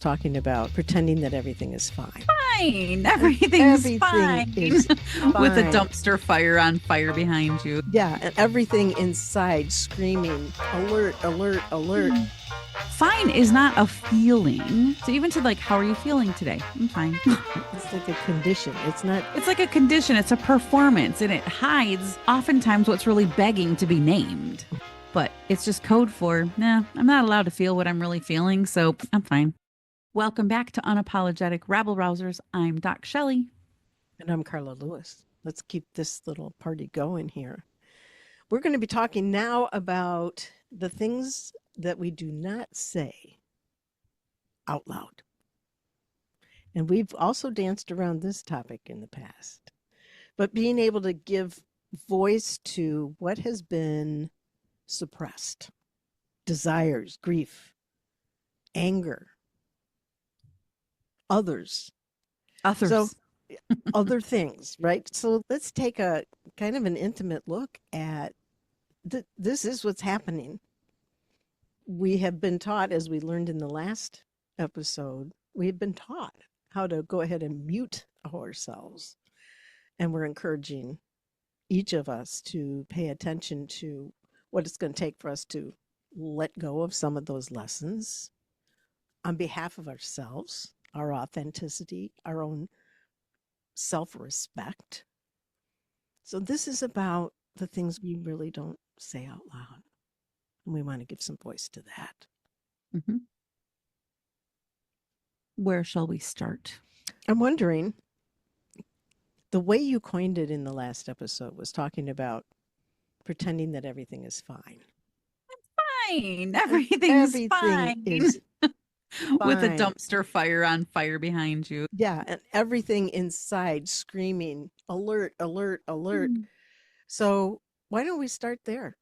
talking about pretending that everything is fine. Fine. Everything's fine. Is With a fine. dumpster fire on fire behind you. Yeah, and everything inside screaming, alert, alert, alert. Fine is not a feeling. So even to like, how are you feeling today? I'm fine. It's like a condition. It's not. It's like a condition. It's a performance, and it hides oftentimes what's really begging to be named. But it's just code for, nah, I'm not allowed to feel what I'm really feeling, so I'm fine. Welcome back to Unapologetic Rabble-Rousers. I'm DocShellie. And I'm Carla Lewis. Let's keep this little party going here. We're going to be talking now about the things that we do not say out loud. And we've also danced around this topic in the past. But being able to give voice to what has been suppressed, desires, grief, anger, others. So other things, right? So let's take a kind of an intimate look at this is what's happening. We have been taught, as we learned in the last episode, we've been taught how to go ahead and mute ourselves. And we're encouraging each of us to pay attention to what it's going to take for us to let go of some of those lessons on behalf of ourselves, our authenticity, our own self-respect. So this is about the things we really don't say out loud. And we want to give some voice to that. Mm-hmm. Where shall we start? I'm wondering, the way you coined it in the last episode was talking about pretending that everything is fine. Fine. Everything's fine. Is with a fine. dumpster fire on fire behind you. Yeah, and everything inside screaming, alert, alert, alert. So why don't we start there?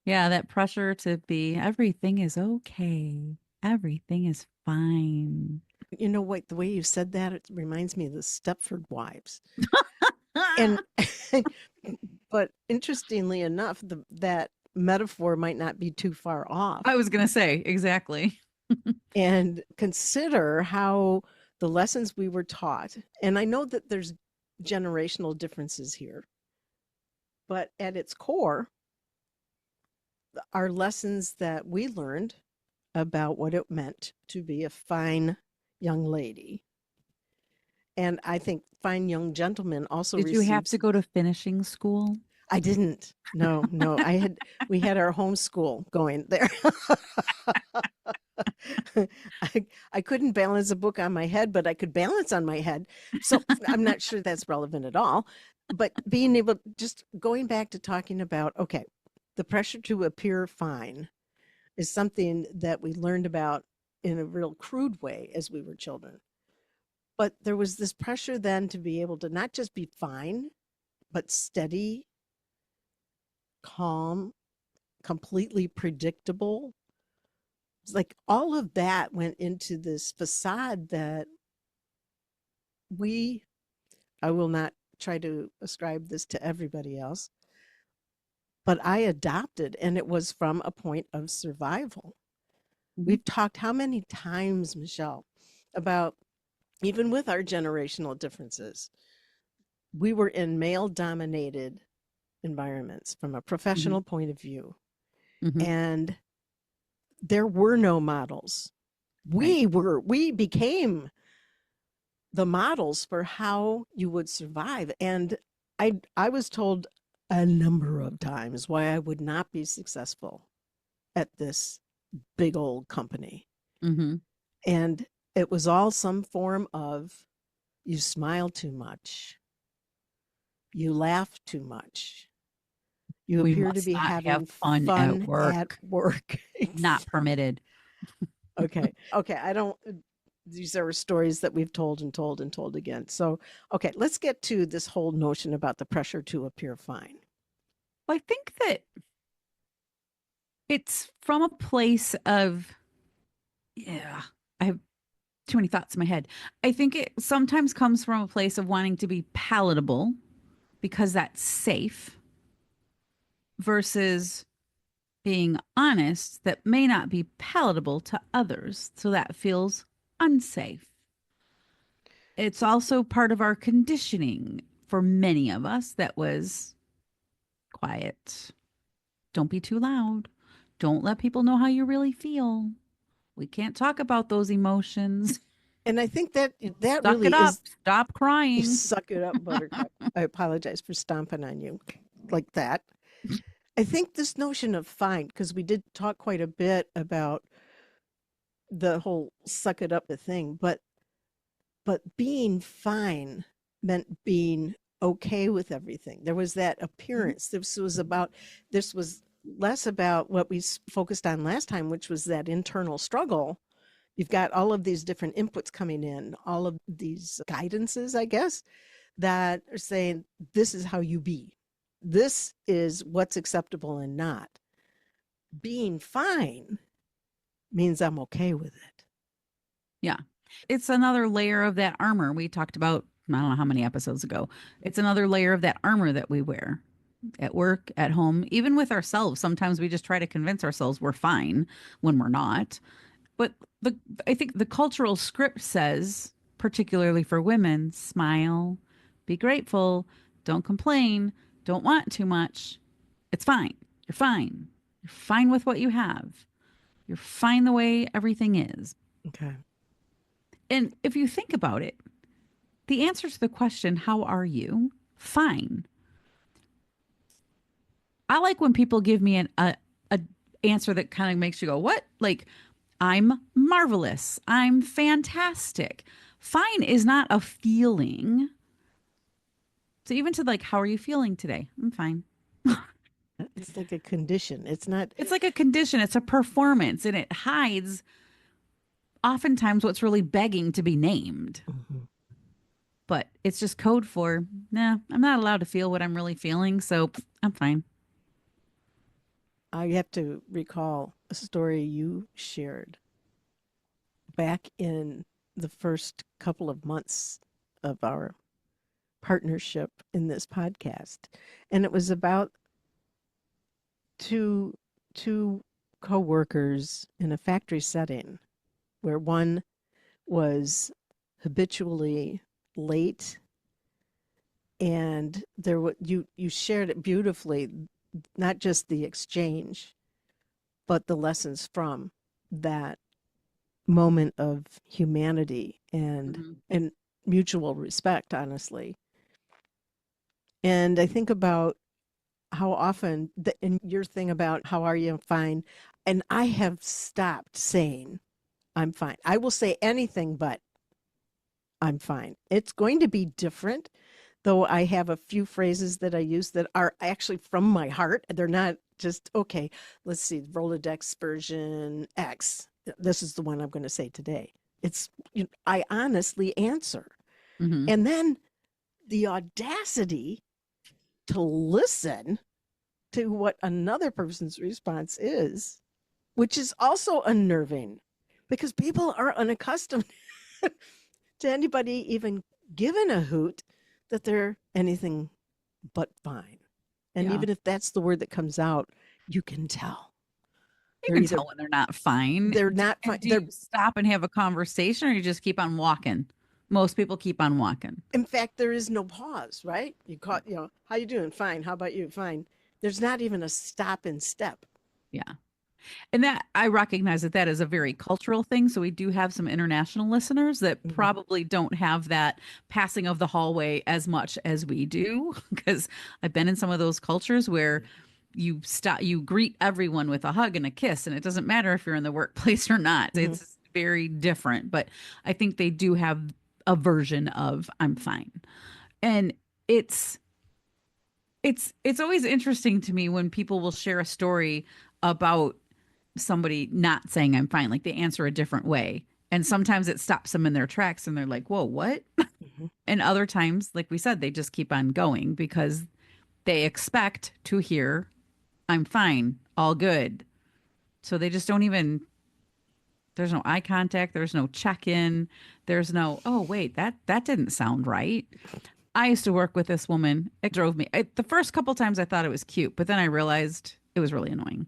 Yeah, that pressure to be everything is okay. Everything is fine. You know what? The way you said that, it reminds me of the Stepford Wives. And but interestingly enough, that metaphor might not be too far off. I was going to say, exactly. And consider how the lessons we were taught, and I know that there's generational differences here, but at its core, our lessons that we learned about what it meant to be a fine young lady. And I think fine young gentlemen also Did you have to go to finishing school? I didn't. No. We had our homeschool going there. I couldn't balance a book on my head, but I could balance on my head. So I'm not sure that's relevant at all. But being able, just going back to talking about, okay, the pressure to appear fine is something that we learned about in a real crude way as we were children. But there was this pressure then to be able to not just be fine, but steady, calm, completely predictable. It's like all of that went into this facade that I will not try to ascribe this to everybody else, but I adopted, and it was from a point of survival. We've talked how many times, Michelle, about even with our generational differences, we were in male dominated environments from a professional point of view. And there were no models. We became the models for how you would survive. And I was told a number of times why I would not be successful at this big old company. And it was all some form of, you smile too much, you laugh too much, you appear to be having fun at work. Not permitted. Okay. I don't, these are stories that we've told and told and told again. So, okay, let's get to this whole notion about the pressure to appear fine. Well, I think that it's from a place of, I have too many thoughts in my head. I think it sometimes comes from a place of wanting to be palatable because that's safe versus being honest that may not be palatable to others. So that feels unsafe. It's also part of our conditioning for many of us that was quiet. Don't be too loud. Don't let people know how you really feel. We can't talk about those emotions. And I think that Suck it really up. is Stop you crying. suck it up, Buttercup. I apologize for stomping on you like that. I think this notion of fine, because we did talk quite a bit about the whole suck it up thing, but being fine meant being okay with everything. There was that appearance. This was less about what we focused on last time, which was that internal struggle. You've got all of these different inputs coming in, all of these guidances, I guess, that are saying this is how you be. This is what's acceptable and not. Being fine means I'm okay with it. Yeah. It's another layer of that armor we talked about, I don't know how many episodes ago. It's another layer of that armor that we wear at work, at home, even with ourselves. Sometimes we just try to convince ourselves we're fine when we're not. But the I think the cultural script says, particularly for women, smile, be grateful, don't complain, don't want too much. It's fine. You're fine. You're fine with what you have. You're fine the way everything is. Okay. And if you think about it, the answer to the question, how are you? Fine. I like when people give me a answer that kind of makes you go, what? Like, I'm marvelous. I'm fantastic. Fine is not a feeling. So even to like, how are you feeling today? I'm fine. It's like a condition. It's not. It's like a condition, it's a performance, and it hides oftentimes what's really begging to be named. Mhm. But it's just code for, nah, I'm not allowed to feel what I'm really feeling. So I'm fine. I have to recall a story you shared back in the first couple of months of our partnership in this podcast. And it was about two two co-workers in a factory setting where one was habitually late, and you shared it beautifully, not just the exchange but the lessons from that moment of humanity Mhm. and mutual respect, honestly. And I think about how often in your thing about how are you, fine, and I have stopped saying I'm fine. I will say anything but I'm fine. It's going to be different, though. I have a few phrases that I use that are actually from my heart. They're not just, okay, let's see, Rolodex version X. This is the one I'm going to say today. I honestly answer. Mhm. And then the audacity to listen to what another person's response is, which is also unnerving because people are unaccustomed to anybody even giving a hoot that they're anything but fine. And Yeah. even if that's the word that comes out, you can tell. You They're can either tell when they're not fine. they're not fine. And do you stop and have a conversation or you just keep on walking? Most people keep on walking. In fact, there is no pause, right? How you doing? Fine. How about you? Fine. There's not even a stop and step. Yeah. And that I recognize that that is a very cultural thing. So we do have some international listeners that Mhm. probably don't have that passing of the hallway as much as we do. Because I've been in some of those cultures where you greet everyone with a hug and a kiss, and it doesn't matter if you're in the workplace or not. Mhm. It's very different. But I think they do have a version of I'm fine. And it's it's always interesting to me when people will share a story about somebody not saying I'm fine, like they answer a different way. And sometimes it stops them in their tracks and they're like, whoa, what? Mhm. And other times, like we said, they just keep on going because they expect to hear I'm fine, all good. So they just don't even, there's no eye contact, there's no check in, there's no, oh, wait, that didn't sound right. I used to work with this woman. It drove me. The first couple times I thought it was cute, but then I realized it was really annoying.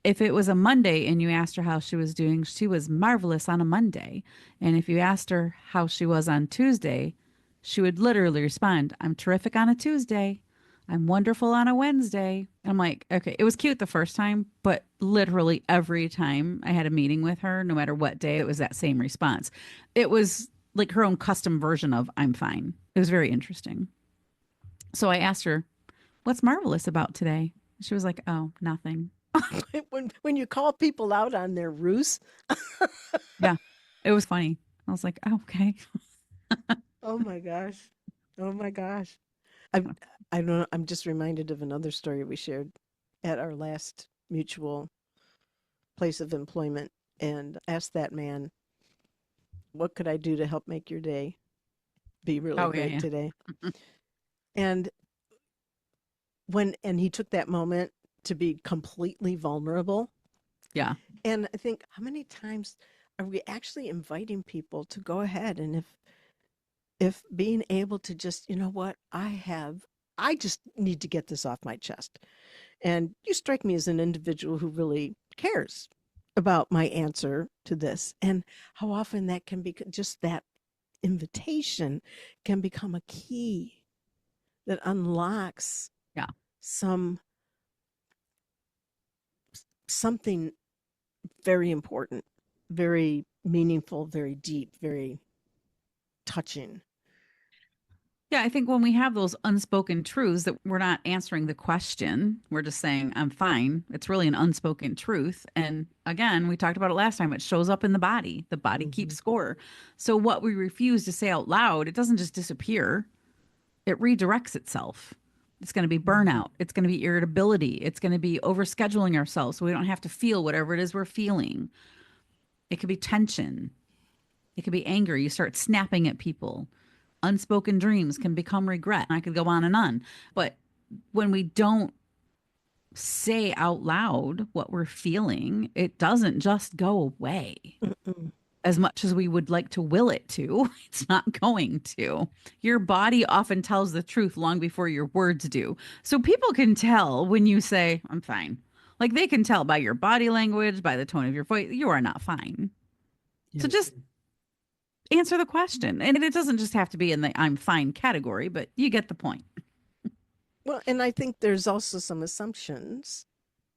If it was a Monday and you asked her how she was doing, she was marvelous on a Monday. And if you asked her how she was on Tuesday, she would literally respond, I'm terrific on a Tuesday. I'm wonderful on a Wednesday. And I'm like, okay, it was cute the first time, but literally every time I had a meeting with her, no matter what day, it was that same response. It was like her own custom version of I'm fine. It was very interesting. So I asked her, what's marvelous about today? She was like, oh, nothing. When you call people out on their ruse, Yeah, it was funny. I was like, oh, okay. oh my gosh. Oh my gosh. I'm I don't know, I'm just reminded of another story we shared at our last mutual place of employment and asked that man, "What could I do to help make your day be really Oh, yeah, great yeah. today?" And he took that moment to be completely vulnerable. Yeah. And I think, how many times are we actually inviting people to go ahead, and if being able to just, you know what, I just need to get this off my chest. And you strike me as an individual who really cares about my answer to this, and how often that can be just that invitation can become a key that unlocks Yeah. some something very important, very meaningful, very deep, very touching. Yeah, I think when we have those unspoken truths that we're not answering the question, we're just saying, I'm fine. It's really an unspoken truth. And again, we talked about it last time. It shows up in the body. The body Mm-hmm. keeps score. So what we refuse to say out loud, it doesn't just disappear, it redirects itself. It's going to be Mm-hmm. burnout. It's going to be irritability. It's going to be overscheduling ourselves so we don't have to feel whatever it is we're feeling. It could be tension. It could be anger. You start snapping at people. Unspoken dreams can become regret. I could go on and on. But when we don't say out loud what we're feeling, it doesn't just go away. Mm-mm. As much as we would like to will it to, it's not going to. Your body often tells the truth long before your words do. So people can tell when you say, I'm fine. Like they can tell by your body language, by the tone of your voice, you are not fine. So Yes. just answer the question. And it doesn't just have to be in the I'm fine category, but you get the point. Well, and I think there's also some assumptions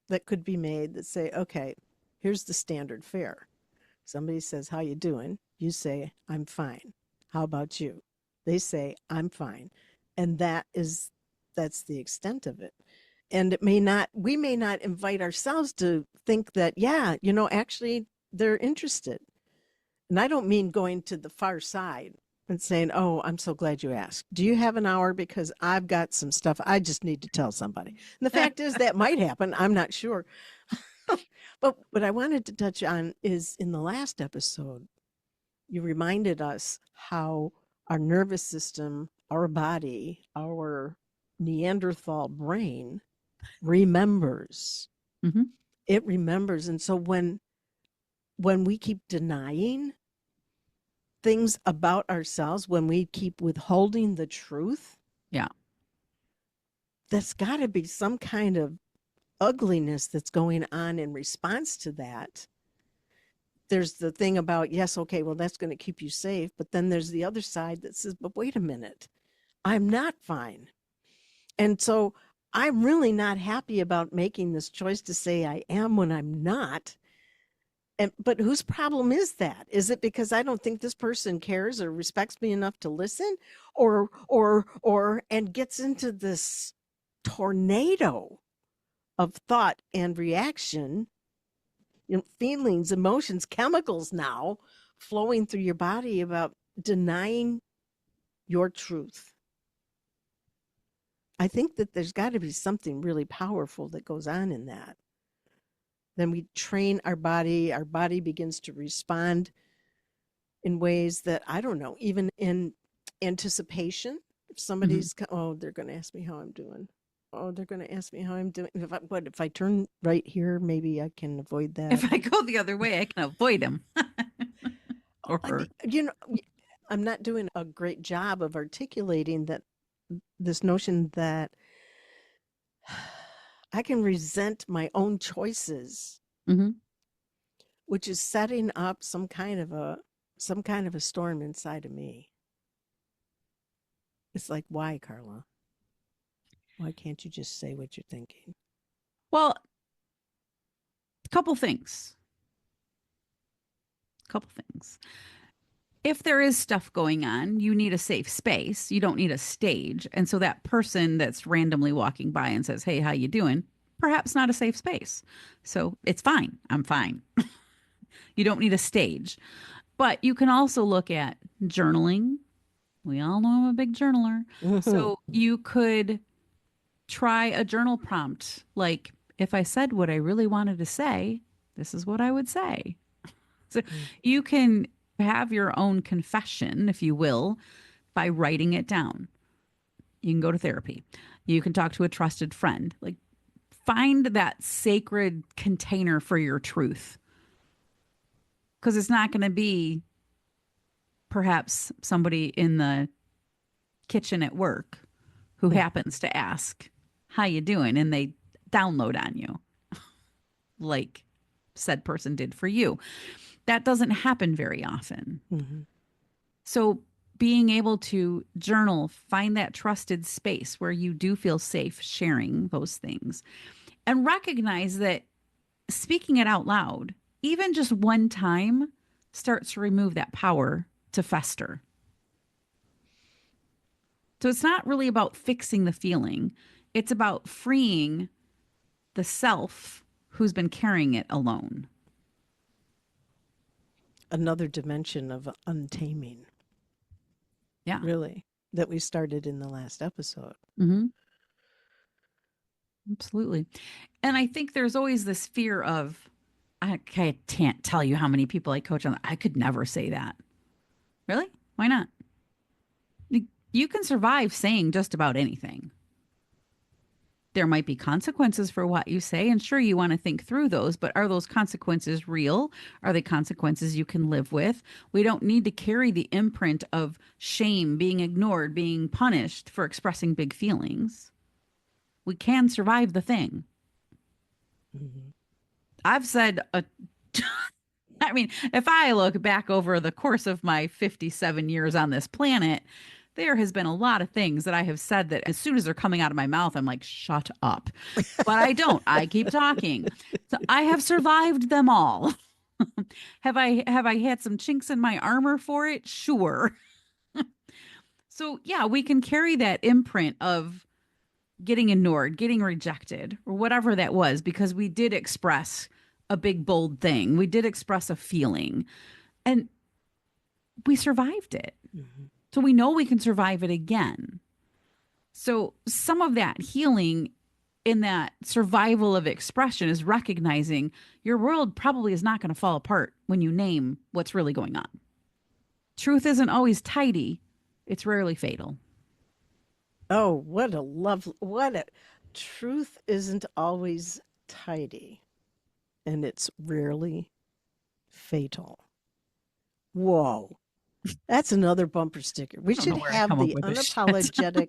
that could be made that say, okay, here's the standard fare. Somebody says, "How you doing?" You say, "I'm fine." "How about you?" They say, "I'm fine." And that's the extent of it. And we may not invite ourselves to think that, yeah, actually they're interested. And I don't mean going to the far side and saying, "Oh, I'm so glad you asked. Do you have an hour? Because I've got some stuff I just need to tell somebody." And the fact is, that might happen. I'm not sure. But what I wanted to touch on is, in the last episode, you reminded us how our nervous system, our body, our Neanderthal brain remembers. Mm-hmm. It remembers. And so when we keep denying things about ourselves, when we keep withholding the truth, Yeah. that's got to be some kind of ugliness that's going on in response to that. There's the thing about, yes, okay, well, that's going to keep you safe. But then there's the other side that says, but wait a minute, I'm not fine. And so I'm really not happy about making this choice to say I am when I'm not. But whose problem is that? Is it because I don't think this person cares or respects me enough to listen, and gets into this tornado of thought and reaction, feelings, emotions, chemicals now flowing through your body about denying your truth? I think that there's got to be something really powerful that goes on in that. Then we train our body begins to respond in ways that, I don't know, even in anticipation. If Mm-hmm. oh, they're going to ask me how I'm doing. Oh, they're going to ask me how I'm doing. If I turn right here, maybe I can avoid that. If I go the other way, I can avoid him or I her. mean, I'm not doing a great job of articulating that, this notion that I can resent my own choices, Mm-hmm. which is setting up some kind of a storm inside of me. It's like, why, Carla? Why can't you just say what you're thinking? Well, a couple things. Couple things. If there is stuff going on, you need a safe space. You don't need a stage. And so that person that's randomly walking by and says, "Hey, how you doing?" Perhaps not a safe space. So it's fine. I'm fine. You don't need a stage. But you can also look at journaling. We all know I'm a big journaler. Mhm. So you could try a journal prompt like, if I said what I really wanted to say, this is what I would say. So you can have your own confession, if you will, by writing it down. You can go to therapy. You can talk to a trusted friend. Like, find that sacred container for your truth. Because it's not going to be perhaps somebody in the kitchen at work who happens to ask, "How you doing?" and they download on you like said person did for you. That doesn't happen very often. Mhm. So being able to journal, find that trusted space where you do feel safe sharing those things, and recognize that speaking it out loud, even just one time, starts to remove that power to fester. So it's not really about fixing the feeling, it's about freeing the self who's been carrying it alone. Another dimension of untaming, Yeah. really, that we started in the last episode. Mm-hmm. Absolutely. And I think there's always this fear of, I can't tell you how many people I coach on. I could never say that. Really? Why not? You can survive saying just about anything. There might be consequences for what you say, and sure, you want to think through those, but are those consequences real? Are they consequences you can live with? We don't need to carry the imprint of shame, being ignored, being punished for expressing big feelings. We can survive the thing. Mhm. I've said I mean, if I look back over the course of my 57 years on this planet, there has been a lot of things that I have said that as soon as they're coming out of my mouth, I'm like, shut up. But I don't. I keep talking. So I have survived them all. Have I had some chinks in my armor for it? Sure. So yeah, we can carry that imprint of getting ignored, getting rejected, or whatever that was, because we did express a big bold thing. We did express a feeling. And we survived it. Mhm. So we know we can survive it again. So some of that healing in that survival of expression is recognizing your world probably is not going to fall apart when you name what's really going on. Truth isn't always tidy, it's rarely fatal. Oh, what a truth isn't always tidy, and it's rarely fatal. Whoa. That's another bumper sticker. We I don't know should where I have come up the with this shit. unapologetic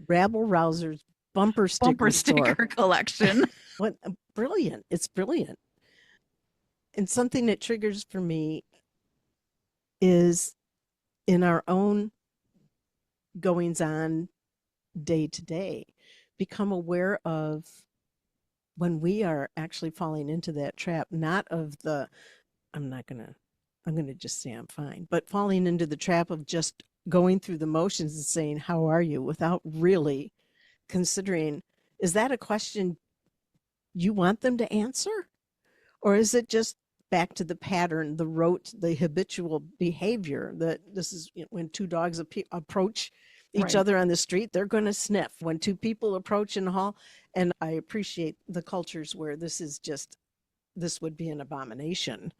Rabble-Rousers bumper Bumper sticker store. sticker collection. What brilliant. It's brilliant. And something that triggers for me is in our own goings on day to day, become aware of when we are actually falling into that trap, not of the, I'm not going to, I'm going to just say I'm fine, but falling into the trap of just going through the motions and saying, how are you, without really considering, is that a question you want them to answer? Or is it just back to the pattern, the rote, the habitual behavior that this is, when two dogs approach each Right. other on the street, they're going to sniff. When two people approach in the hall, and I appreciate the cultures where this would be an abomination,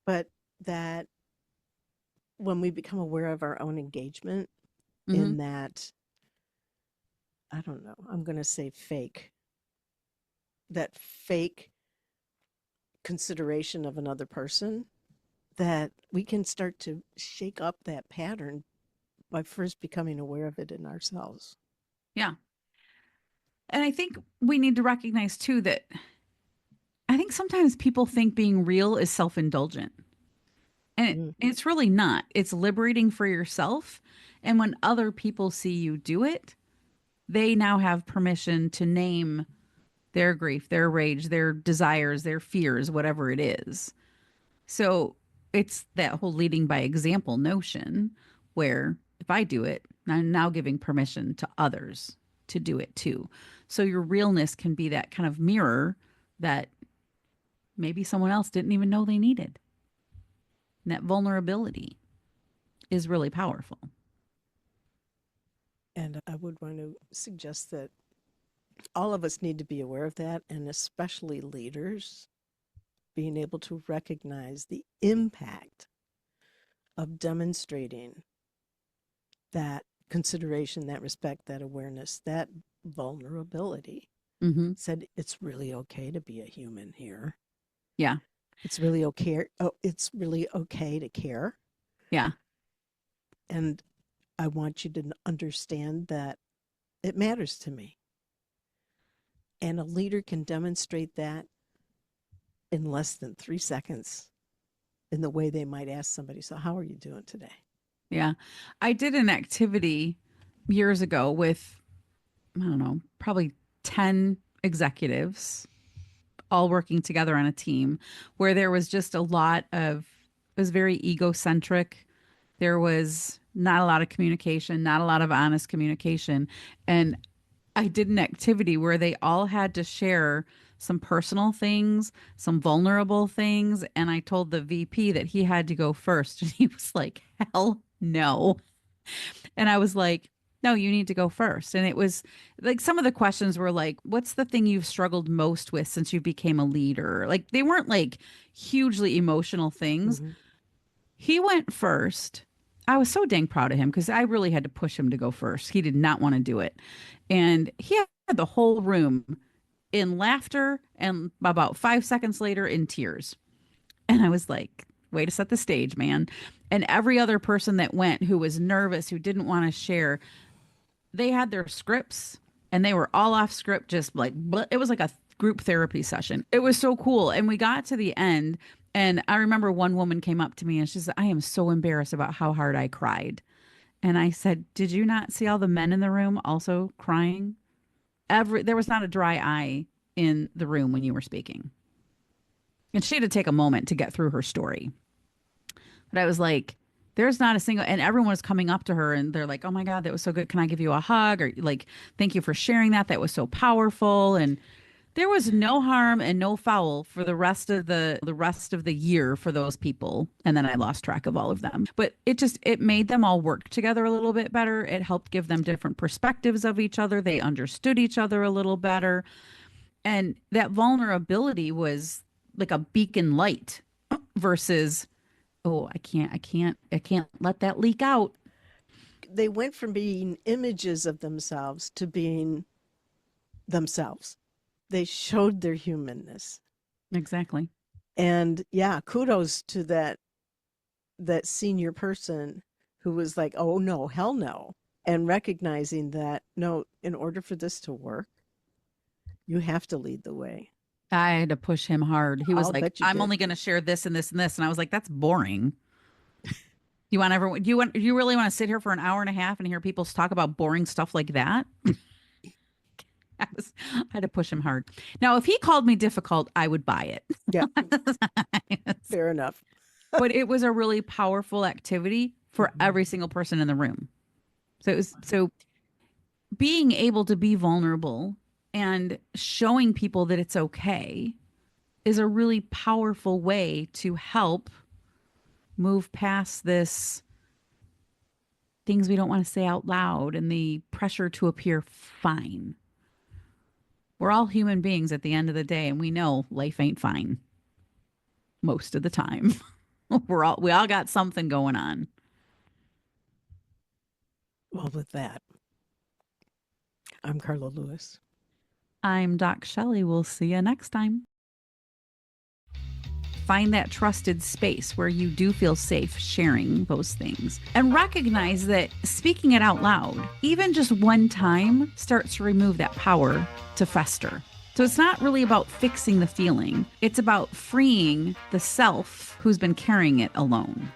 but that when we become aware of our own engagement Mm-hmm. in that, I don't know, I'm going to say that fake consideration of another person, that we can start to shake up that pattern by first becoming aware of it in ourselves. Yeah. And I think we need to recognize too that I think sometimes people think being real is self-indulgent. And Mhm. it's really not. It's liberating for yourself. And when other people see you do it, they now have permission to name their grief, their rage, their desires, their fears, whatever it is. So it's that whole leading by example notion where if I do it, I'm now giving permission to others to do it too. So your realness can be that kind of mirror that maybe someone else didn't even know they needed. And that vulnerability is really powerful. And I would want to suggest that all of us need to be aware of that, and especially leaders being able to recognize the impact of demonstrating that consideration, that respect, that awareness, that vulnerability. Mm-hmm. Said it's really okay to be a human here. Yeah. It's really okay. Oh, it's really okay to care. Yeah. And I want you to understand that it matters to me. And a leader can demonstrate that in less than 3 seconds in the way they might ask somebody, so how are you doing today? Yeah. I did an activity years ago with, I don't know, probably 10 executives all working together on a team where there was just a lot of, it was very egocentric. There was not a lot of communication, not a lot of honest communication. And I did an activity where they all had to share some personal things, some vulnerable things. And I told the VP that he had to go first. And he was like, hell no. And I was like, no, you need to go first. And it was like some of the questions were like, what's the thing you've struggled most with since you became a leader? Like they weren't like hugely emotional things. Mm-hmm. He went first. I was so dang proud of him because I really had to push him to go first. He did not want to do it. And he had the whole room in laughter and about 5 seconds later in tears. And I was like, way to set the stage, man. And every other person that went who was nervous, who didn't want to share, they had their scripts and they were all off script, just like, it was like a group therapy session. It was so cool. And we got to the end. And I remember one woman came up to me and she said, I am so embarrassed about how hard I cried. And I said, did you not see all the men in the room also crying? There was not a dry eye in the room when you were speaking. And she had to take a moment to get through her story. But I was like, there's not a single, and everyone was coming up to her and they're like, oh my God, that was so good. Can I give you a hug? Or like, thank you for sharing that. That was so powerful. And there was no harm and no foul for the rest of the year for those people. And then I lost track of all of them. But it made them all work together a little bit better. It helped give them different perspectives of each other. They understood each other a little better. And that vulnerability was like a beacon light versus, oh, I can't let that leak out. They went from being images of themselves to being themselves. They showed their humanness. Exactly. And yeah, kudos to that senior person who was like, "Oh no, hell no." And recognizing that no, in order for this to work, you have to lead the way. I had to push him hard. He was I'll like, bet you I'm did. only going to share this and this and this. And I was like, that's boring. You really want to sit here for an hour and a half and hear people talk about boring stuff like that? I had to push him hard. Now, if he called me difficult, I would buy Yeah, it. fair enough. But it was a really powerful activity for Mhm. every single person in the room. So being able to be vulnerable and showing people that it's okay is a really powerful way to help move past this things we don't want to say out loud and the pressure to appear fine. We're all human beings at the end of the day, and we know life ain't fine most of the time. We all got something going on. Well, with that, I'm Carla Lewis. I'm DocShellie. We'll see you next time. find that trusted space where you do feel safe sharing those things. And recognize that speaking it out loud, even just one time, starts to remove that power to fester. So it's not really about fixing the feeling. It's about freeing the self who's been carrying it alone.